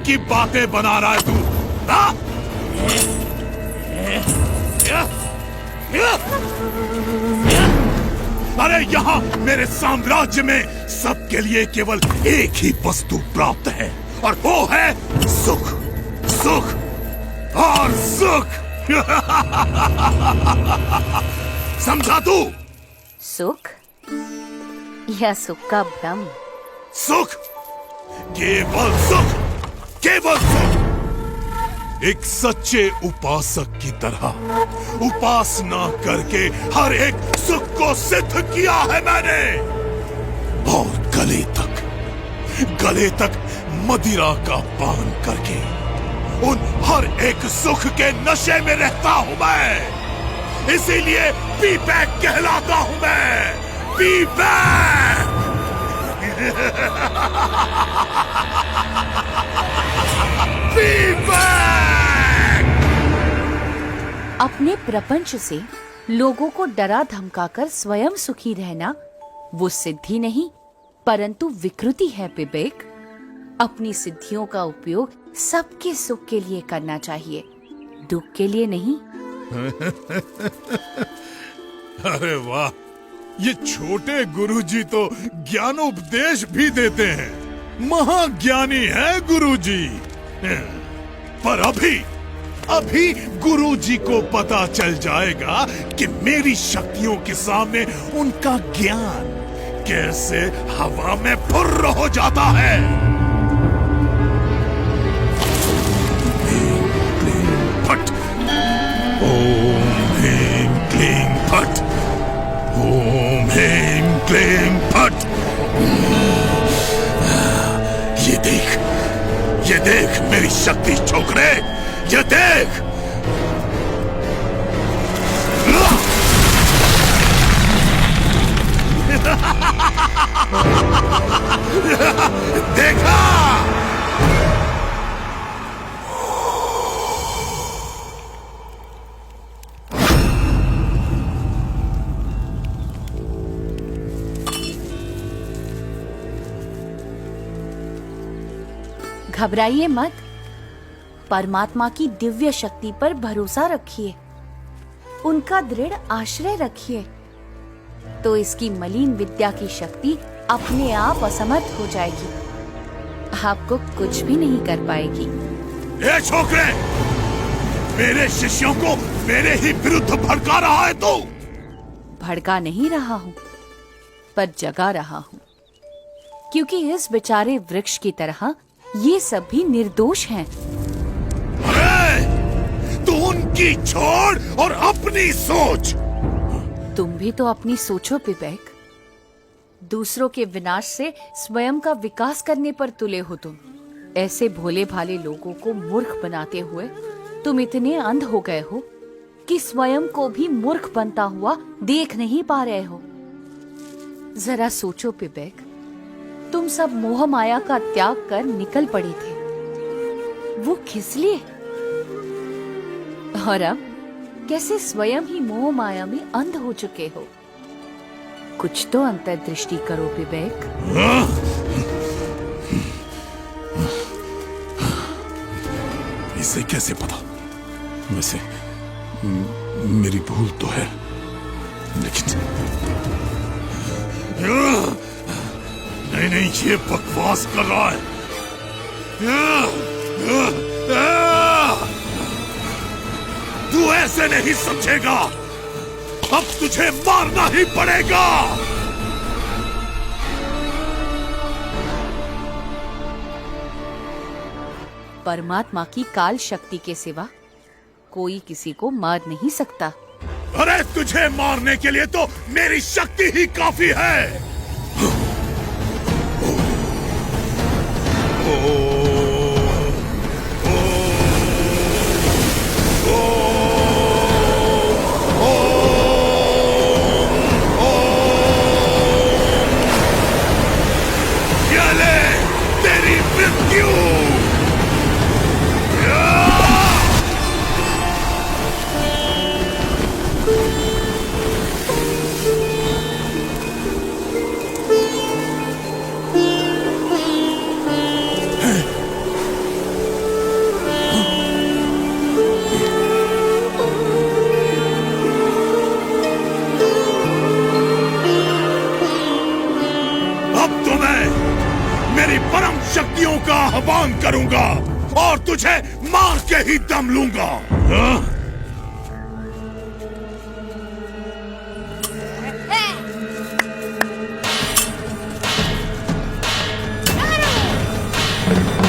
की बातें बना रहा है तू? हाँ? अरे यहाँ मेरे साम्राज्य में सबके लिए केवल एक ही वस्तु प्राप्त है और वो है सुख, सुख और सुख। समझा तू? सुख या सुख का भ्रम? सुख, केवल सुख, केवल सुख। एक सच्चे उपासक की तरह उपासना करके हर एक सुख को सिद्ध किया है मैंने, और गले तक मदिरा का पान करके उन हर एक सुख के नशे में रहता हूं मैं। इसीलिए पी-बैक कहलाता हूं मैं, पी-बैक। अपने प्रपंच से लोगों को डरा धमकाकर स्वयं सुखी रहना वो सिद्धि नहीं परंतु विकृति है विवेक। अपनी सिद्धियों का उपयोग सबके सुख के लिए करना चाहिए, दुख के लिए नहीं। अरे वाह, ये छोटे गुरुजी तो ज्ञानोपदेश भी देते हैं। महाज्ञानी है गुरुजी। पर अभी गुरुजी को पता चल जाएगा कि मेरी शक्तियों के सामने उनका ज्ञान कैसे हवा में फुर्र हो जाता है। फट, ओम ह्रीं क्लीं फट, ओम ह्रीं क्लीं फट। ये देख मेरी शक्ति छोकरे, ये देख। देखा? घबराइए मत, परमात्मा की दिव्य शक्ति पर भरोसा रखिए, उनका दृढ़ आश्रय रखिए, तो इसकी मलिन विद्या की शक्ति अपने आप असमर्थ हो जाएगी, आपको कुछ भी नहीं कर पाएगी। ए छोकरे, मेरे शिष्यों को मेरे ही विरुद्ध भड़का रहा है तू? भड़का नहीं रहा हूँ, पर जगा रहा हूँ, क्योंकि इस बेचारे वृक्ष की तरह ये सब भी निर्दोष हैं। अरे, तू उनकी छोड़ और अपनी सोच। तुम भी तो अपनी सोचो विवेक। दूसरों के विनाश से स्वयं का विकास करने पर तुले हो तुम। ऐसे भोले भाले लोगों को मूर्ख बनाते हुए तुम इतने अंध हो गए हो कि स्वयं को भी मूर्ख बनता हुआ देख नहीं पा रहे हो। जरा सोचो विवेक, तुम सब मोह माया का त्याग कर निकल पड़े थे, वो किस लिए? और अब कैसे स्वयं ही मोह माया में अंध हो चुके हो? कुछ तो अंतर्दृष्टि करो विवेक। इसे कैसे पता? वैसे मेरी भूल तो है, लेकिन नहीं, ये बकवास कर रहा है। तू ऐसे नहीं समझेगा, अब तुझे मारना ही पड़ेगा। परमात्मा की काल शक्ति के सिवा कोई किसी को मार नहीं सकता। अरे तुझे मारने के लिए तो मेरी शक्ति ही काफी है। आह्वान करूंगा और तुझे मार के ही दम लूंगा। हाँ?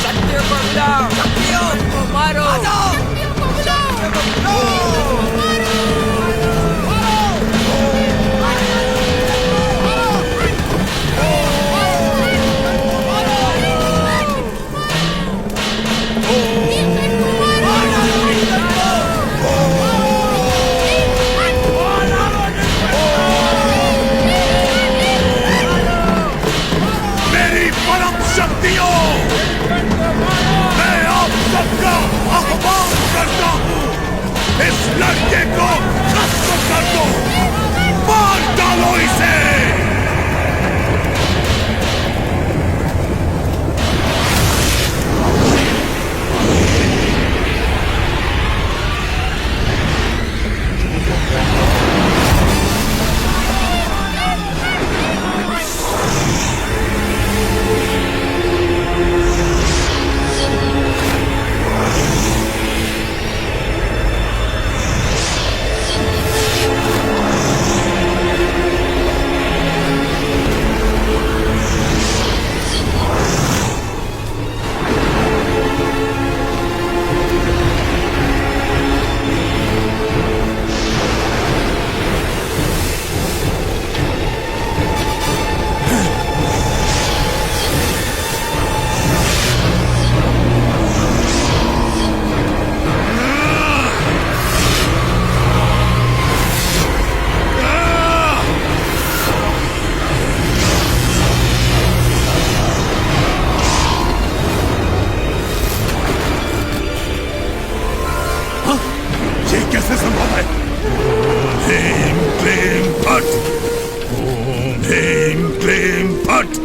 शक्तियों को मिलाओ, शक्तियों को मारो, शक्तियों को मेरी परम शक्तियों, मैं आप सबका आह्वान करता हूँ, इस लड़के को खत्म कर दो, मार डालो इसे। कैसे संभव है? ह्रीं क्लीं फट, ओम ह्रीं क्लीं फट।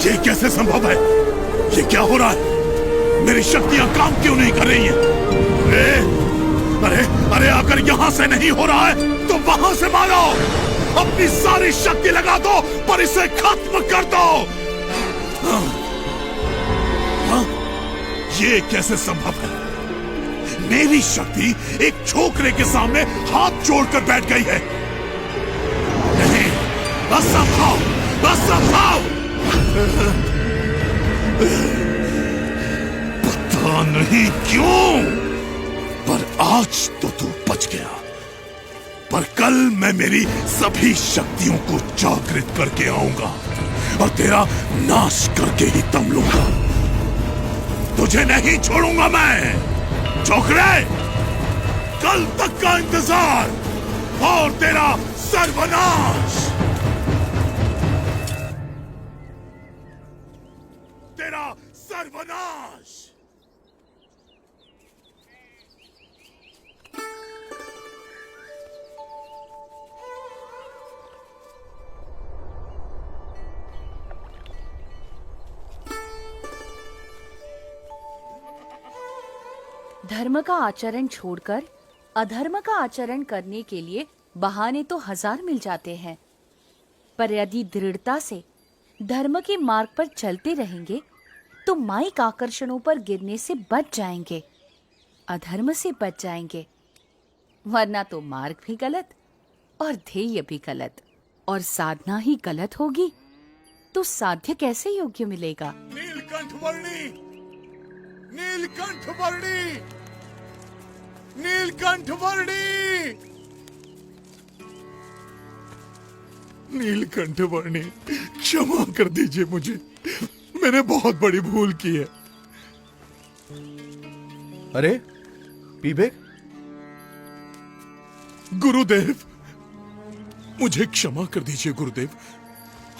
ये कैसे संभव है? ये क्या हो रहा है? मेरी शक्तियां काम क्यों नहीं कर रही हैं? अरे अरे अगर यहां से नहीं हो रहा है तो वहां से मारो, अपनी सारी शक्ति लगा दो पर इसे खत्म कर दो। ये कैसे संभव है? मेरी शक्ति एक छोकरे के सामने हाथ जोड़कर बैठ गई है। नहीं, असंभव, असंभव। पता नहीं क्यों, पर आज तो तू बच गया, पर कल मैं मेरी सभी शक्तियों को जागृत करके आऊंगा और तेरा नाश करके ही दम लूंगा। तुझे नहीं छोड़ूंगा मैं छोकरे, कल तक का इंतजार और तेरा सर्वनाश, तेरा सर्वनाश। धर्म का आचरण छोड़कर अधर्म का आचरण करने के लिए बहाने तो हजार मिल जाते हैं, पर यदि दृढ़ता से धर्म के मार्ग पर चलते रहेंगे तो माइक आकर्षणों पर गिरने से बच जाएंगे, अधर्म से बच जाएंगे। वरना तो मार्ग भी गलत और ध्येय भी गलत और साधना ही गलत होगी तो साध्य कैसे योग्य मिलेगा? नीलकंठ वर्णी, नीलकंठ वर्णी, नीलकंठ वर्णी, नीलकंठ वर्णी, क्षमा कर दीजिए मुझे, मैंने बहुत बड़ी भूल की है। अरे पीबेक, गुरुदेव, मुझे क्षमा कर दीजिए गुरुदेव,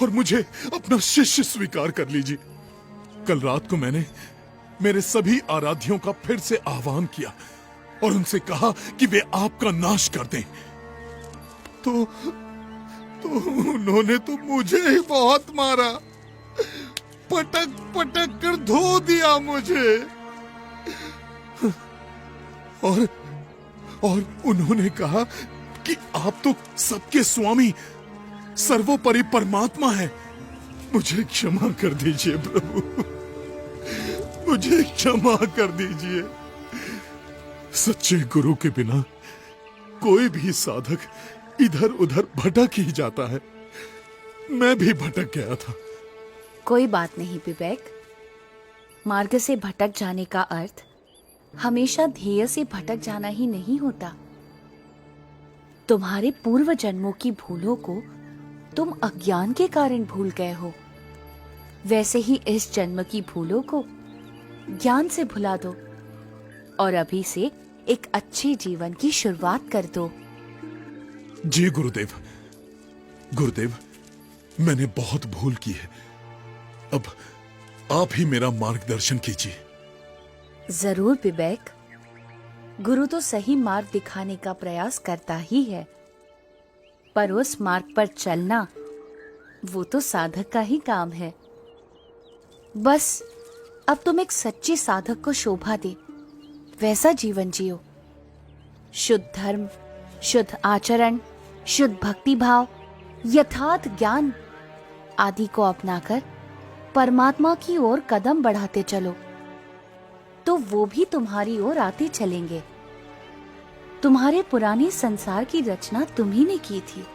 और मुझे अपना शिष्य स्वीकार कर लीजिए। कल रात को मैंने मेरे सभी आराध्यों का फिर से आह्वान किया और उनसे कहा कि वे आपका नाश कर दें, तो उन्होंने तो मुझे ही बहुत मारा, पटक पटक कर धो दिया मुझे, और उन्होंने कहा कि आप तो सबके स्वामी सर्वोपरि परमात्मा है। मुझे क्षमा कर दीजिए प्रभु, मुझे क्षमा कर दीजिए। सच्चे गुरु के बिना कोई भी साधक इधर उधर भटक ही जाता है। मैं भी भटक गया था। कोई बात नहीं विवेक, मार्ग से भटक जाने का अर्थ हमेशा ध्येय से भटक जाना ही नहीं होता। तुम्हारे पूर्व जन्मों की भूलों को तुम अज्ञान के कारण भूल गए हो, वैसे ही इस जन्म की भूलों को ज्ञान से भुला दो और अभी से एक अच्छे जीवन की शुरुआत कर दो। जी गुरुदेव, गुरुदेव मैंने बहुत भूल की है। अब आप ही मेरा मार्गदर्शन कीजिए। जरूर विवेक, गुरु तो सही मार्ग दिखाने का प्रयास करता ही है, पर उस मार्ग पर चलना वो तो साधक का ही काम है। बस अब तुम एक सच्चे साधक को शोभा दे वैसा जीवन जियो। शुद्ध धर्म, शुद्ध आचरण, शुद्ध भक्ति भाव, यथार्थ ज्ञान आदि को अपनाकर परमात्मा की ओर कदम बढ़ाते चलो, तो वो भी तुम्हारी ओर आते चलेंगे। तुम्हारे पुराने संसार की रचना तुम ही ने की थी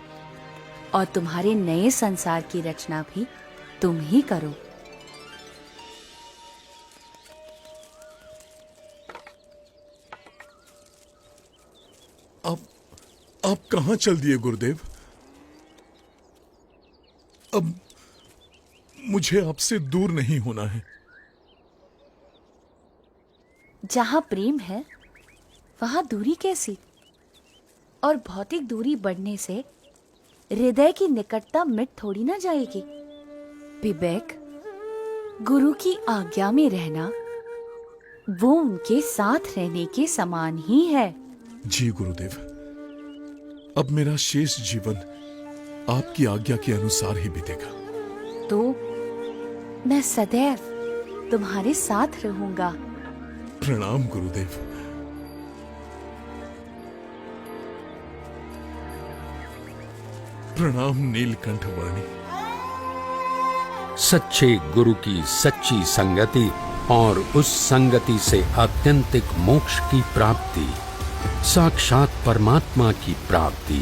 और तुम्हारे नए संसार की रचना भी तुम ही करो। आप कहां चल दिए गुरुदेव? अब मुझे आपसे दूर नहीं होना है। जहां प्रेम है वहां दूरी कैसी? और भौतिक दूरी बढ़ने से हृदय की निकटता मिट थोड़ी ना जाएगी। विवेक, गुरु की आज्ञा में रहना वो उनके साथ रहने के समान ही है। जी गुरुदेव, अब मेरा शेष जीवन आपकी आज्ञा के अनुसार ही बीतेगा। तो मैं सदैव तुम्हारे साथ रहूंगा। प्रणाम गुरुदेव। प्रणाम नीलकंठ वर्णी। सच्चे गुरु की सच्ची संगति और उस संगति से आत्यंतिक मोक्ष की प्राप्ति, साक्षात परमात्मा की प्राप्ति।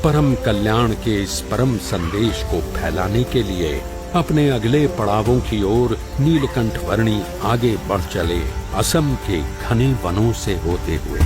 परम कल्याण के इस परम संदेश को फैलाने के लिए अपने अगले पड़ावों की ओर नीलकंठ वर्णी आगे बढ़ चले, असम के घने वनों से होते हुए।